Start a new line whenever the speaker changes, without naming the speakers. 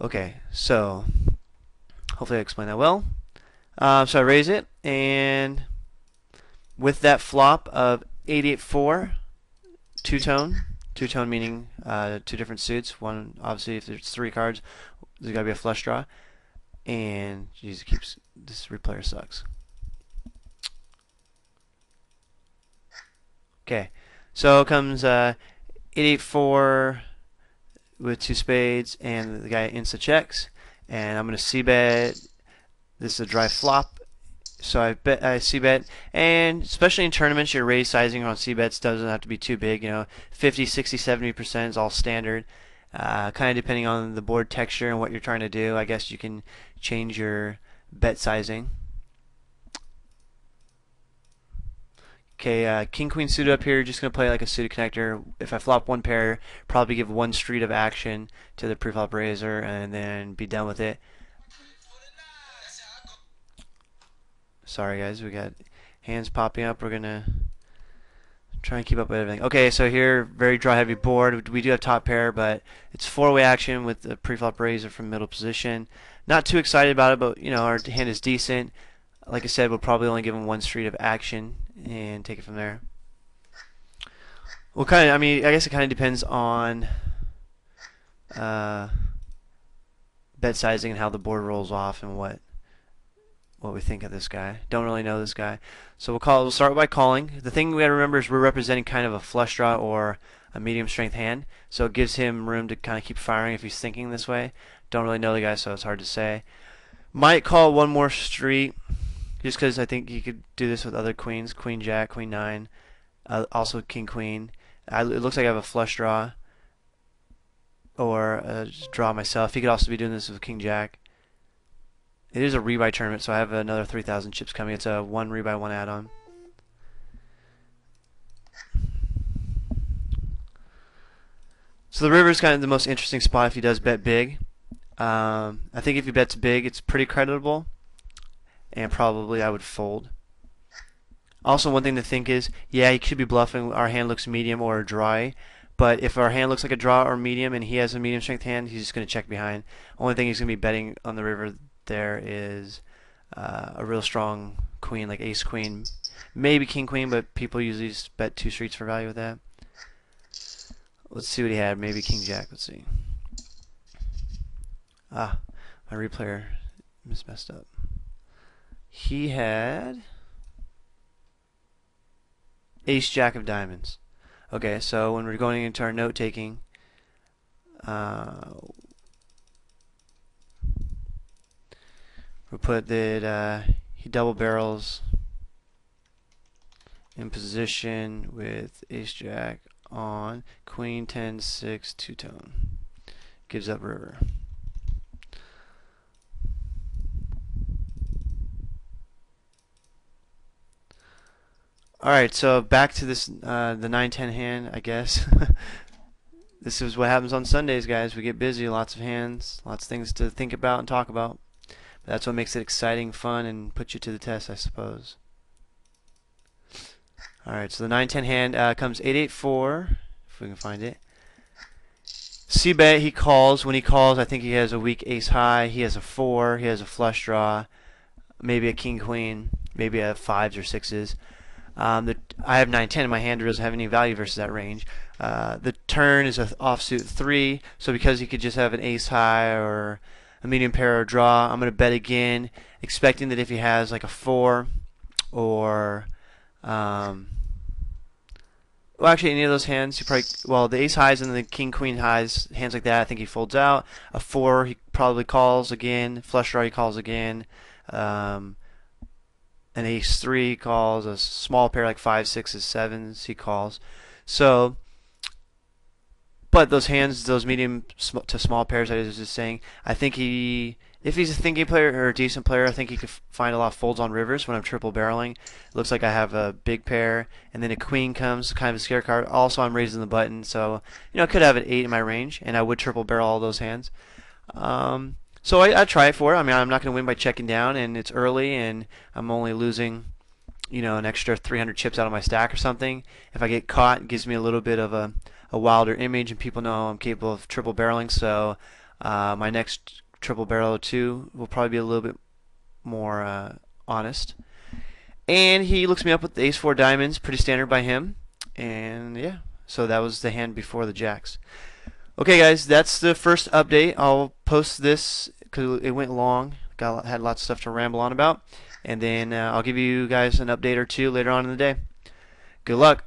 Okay, so hopefully I explained that well. So I raise it, and with that flop of 884 two-tone, two-tone meaning two different suits. One, obviously, if there's three cards, there's got to be a flush draw. And geez, it keeps this replayer sucks. Okay, so comes 884 with two spades, and the guy insta checks, and I'm gonna c-bet. This is a dry flop, so I c-bet, and especially in tournaments, your raise sizing on c-bets doesn't have to be too big. 50, 60, 70% is all standard. Kind of depending on the board texture and what you're trying to do. I guess you can change your bet sizing. Okay, king queen suited up here. Just gonna play like a suited connector. If I flop one pair, probably give one street of action to the preflop raiser, and then be done with it. Sorry guys, we got hands popping up. We're gonna try and keep up with everything. Okay, so here, very draw heavy board. We do have top pair, but it's four-way action with the preflop raiser from middle position. Not too excited about it, but our hand is decent. Like I said, we'll probably only give him one street of action and take it from there. Well, I guess it kind of depends on bet sizing and how the board rolls off and what we think of this guy. Don't really know this guy. So we'll start by calling. The thing we got to remember is we're representing kind of a flush draw or a medium strength hand, so it gives him room to kind of keep firing if he's thinking this way. Don't really know the guy, so it's hard to say. Might call one more street just because I think he could do this with other queens, queen jack, queen nine, also king queen. It looks like I have a flush draw or just draw myself. He could also be doing this with king jack. It is a rebuy tournament, so I have another 3,000 chips coming. It's a one rebuy, one add-on. So the river is kind of the most interesting spot if he does bet big. I think if he bets big, it's pretty creditable, and probably I would fold. Also, one thing to think is, yeah, he could be bluffing. Our hand looks medium or dry, but if our hand looks like a draw or medium and he has a medium strength hand, he's just going to check behind. Only thing he's going to be betting on the river there is a real strong queen, like ace queen, maybe king queen, but people usually just bet two streets for value with that. Let's see what he had. Maybe king jack. Let's see. My replayer messed up. He had ace jack of diamonds. Okay, so when we're going into our note taking, we put that he double barrels in position with ace jack on queen 10-6 two-tone. Gives up river. Alright, so back to this the 9-10 hand, I guess. This is what happens on Sundays, guys. We get busy, lots of hands, lots of things to think about and talk about. But that's what makes it exciting, fun, and puts you to the test, I suppose. Alright, so the 9-10 hand comes 8-8-4, if we can find it. C-bet, he calls. When he calls, I think he has a weak ace high. He has a 4, he has a flush draw, maybe a king queen, maybe a 5s or 6s. I have 9-10 and my hand doesn't have any value versus that range. The turn is an offsuit 3, so because he could just have an ace high or a medium pair or draw, I'm going to bet again, expecting that if he has like a 4 or well, actually, any of those hands, he probably, well, the ace highs and the king queen highs, hands like that, I think he folds out. A 4, he probably calls again. Flush draw, he calls again. An ace 3 he calls. A small pair like 5, 6s, 7s he calls. So, but those hands, those medium to small pairs I was just saying, I think if he's a thinking player or a decent player, I think he could find a lot of folds on rivers when I'm triple barreling. It looks like I have a big pair, and then a queen comes, kind of a scare card. Also, I'm raising the button, so I could have an 8 in my range, and I would triple barrel all those hands. So I try it for it. I mean, I'm not going to win by checking down, and it's early, and I'm only losing, an extra 300 chips out of my stack or something. If I get caught, it gives me a little bit of a wilder image, and people know I'm capable of triple barreling. So My next triple barrel 2 will probably be a little bit more honest. And he looks me up with the ace 4 diamonds, pretty standard by him. And yeah, so that was the hand before the jacks. Okay, guys, that's the first update. I'll post this because it went long. Had lots of stuff to ramble on about. And then I'll give you guys an update or two later on in the day. Good luck.